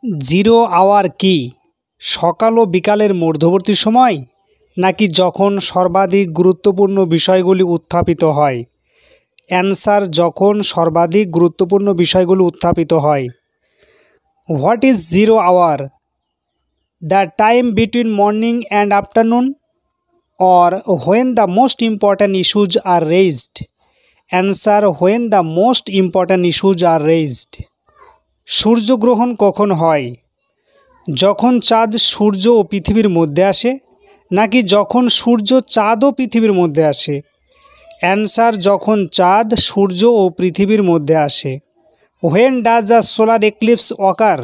Zero hour কি সকাল ও বিকালের মধ্যবর্তী সময়, নাকি যখন সর্বাধিক গুরুত্বপূর্ণ বিষয়গুলি উত্থাপিত হয়? অ্যান্সার, যখন সর্বাধিক গুরুত্বপূর্ণ বিষয়গুলি উত্থাপিত হয়। What is zero hour? The time between morning and afternoon, or when the most important issues are raised? Answer, when the most important issues are raised. সূর্যগ্রহণ কখন হয়? যখন চাঁদ সূর্য ও পৃথিবীর মধ্যে আসে, নাকি যখন সূর্য চাঁদ ও পৃথিবীর মধ্যে আসে? অ্যান্সার, যখন চাঁদ সূর্য ও পৃথিবীর মধ্যে আসে। When does a solar eclipse occur?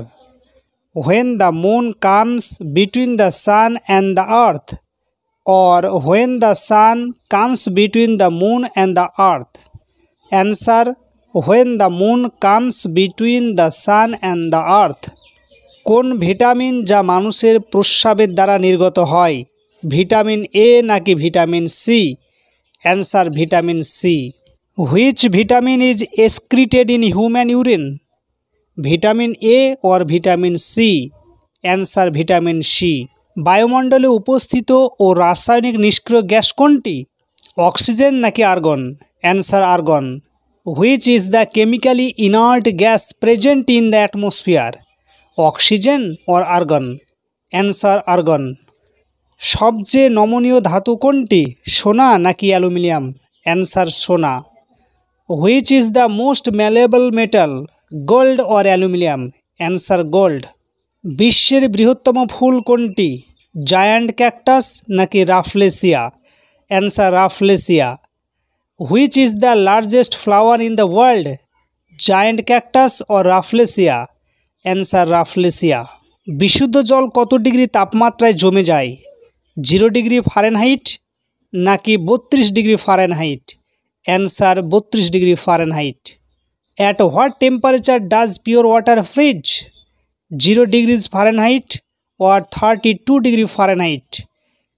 When the moon comes between the sun and the earth, or when the sun comes between the moon and the earth? Answer, when the moon comes between the sun and the earth. কোন vitamin যা মানুষের প্রস্রাবের দ্বারা নির্গত হয়? Vitamin A নাকি vitamin C? Answer, vitamin C. Which vitamin is excreted in human urine? Vitamin A or vitamin C? Answer, vitamin C. বায়ুমণ্ডলে উপস্থিত ও রাসায়নিক নিষ্ক্রিয় গ্যাস কোনটি? অক্সিজেন নাকি argon? Answer, argon. Which is the chemically inert gas present in the atmosphere? Oxygen or argon? Answer, argon. সবচেয়ে নমনীয় ধাতু কোনটি? সোনা নাকি অ্যালুমিনিয়াম? অ্যান্সার, সোনা। Which is the most malleable metal? Gold or aluminium? Answer, gold. বিশ্বের বৃহত্তম ফুল কোনটি? জায়ান্ট ক্যাকটাস নাকি rafflesia? Answer, rafflesia. Which is the largest flower in the world? Giant cactus or rafflesia? Answer, rafflesia. বিশুদ্ধ জল কত degree তাপমাত্রায় জমে যায়? 0 ডিগ্রি ফারেনহাইট নাকি 32 degree Fahrenheit? Answer, 32 degree Fahrenheit. At what temperature does pure water freeze? 0 degree Fahrenheit or 32 degree Fahrenheit?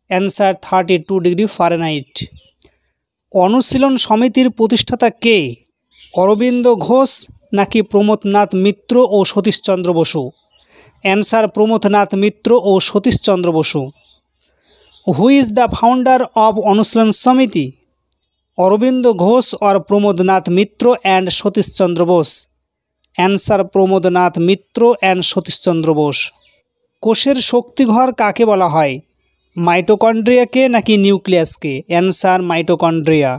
Answer, 32 degree Fahrenheit. Anushilan সমিতির প্রতিষ্ঠাতা কে? অরবিন্দ ঘোষ নাকি প্রমথনাথ মিত্র ও সতীশচন্দ্র বসু? অ্যান্সার, প্রমথনাথ মিত্র ও Satishchandra Basu. Who is the founder of Anushilan Samiti? Aurobindo Ghosh or Pramodnath Mitra and Satishchandra Bose? Answer, Pramodnath Mitra and Satishchandra Bose. কোষের শক্তিঘর কাকে বলা হয়? মাইটোকন্ড্রিয়াকে নাকি নিউক্লিয়াসকে? Answer, mitochondria.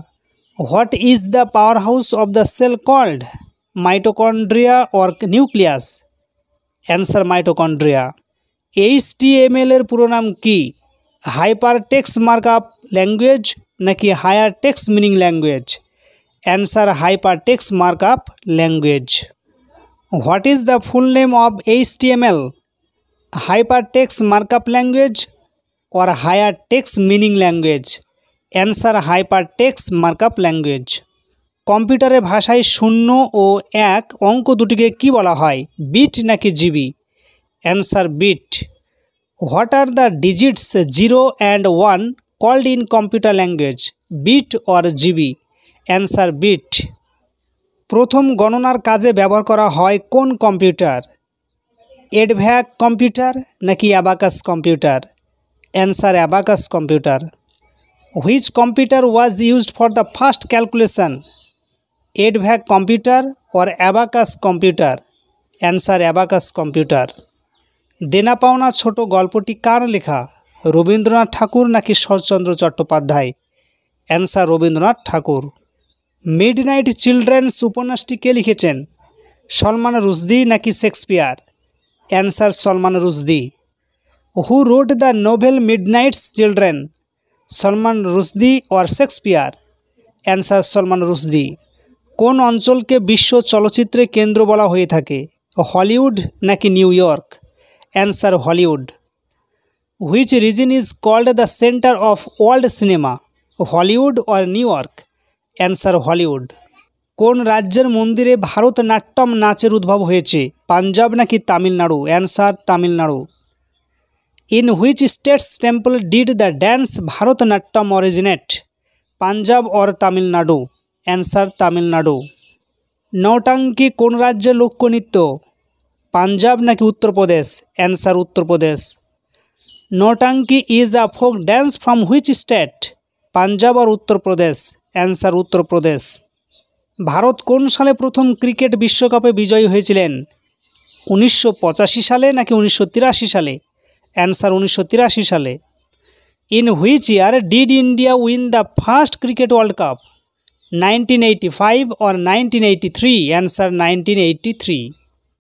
What is the power house of the cell called? Mitochondria or nucleus? Answer, mitochondria. HTML এর পুরো নাম কি? হাইপার টেক্সট মার্কআপ ল্যাঙ্গুয়েজ নাকি higher text meaning language? Answer, hyper text markup language. What is the full name of HTML? Hyper text markup language or higher text meaning language? Answer, hyper text markup language. কম্পিউটারের ভাষায় 0 ও 1 অঙ্ক দুটিকে কি বলা হয়? Bit নাকি GB? Answer, bit. What are the digits 0 and 1 called in computer language? Bit or GB? Answer, bit. প্রথম গণনার কাজে ব্যবহার করা হয় কোন কম্পিউটার? এডভ্যাক কম্পিউটার নাকি abacus computer? Answer, abacus computer. Which computer was used for the first calculation? EDVAC computer or abacus computer? Answer, abacus computer. Dena Paona ছোট গল্পটি কার লেখা? রবীন্দ্রনাথ ঠাকুর নাকি Saratchandra Chattopadhyay? Answer, Rabindranath Tagore. Midnight children's উপন্যাসটি কে লিখেছেন? সলমান রুশদি নাকি Shakespeare? Answer, Salman Rushdie. Who wrote the novel midnights children? Salman Rushdie or Shakespeare? Answer, Salman Rushdie. কোন অঞ্চলকে বিশ্ব চলচ্চিত্রের কেন্দ্র বলা হয়ে থাকে? হলিউড নাকি New York? Answer, Hollywood. Which region is called the centre of world cinema? Hollywood or New York? Answer, Hollywood. কোন রাজ্যের মন্দিরে ভারতনাট্যম নাচের উদ্ভব হয়েছে? পাঞ্জাব নাকি Tamil Nadu? Answer, Tamil Nadu. In which states temple did the dance Bharatanatyam originate? Punjab or Tamil Nadu? Answer, Tamil Nadu. Nautanki কোন রাজ্যের লোকনৃত্য? পাঞ্জাব নাকি Uttar Pradesh? Answer Uttar Pradesh. Nautanki is a folk dance from which state? Punjab or Uttar Pradesh? Answer Uttar Pradesh. Bharat কোন সালে প্রথম ক্রিকেট বিশ্বকাপে বিজয়ী হয়েছিলেন? 1985 সালে নাকি 1983 সালে? অ্যান্সার 1983 সালে। In which year did India win the first cricket world cup? 1985 or 1983? Answer 1983।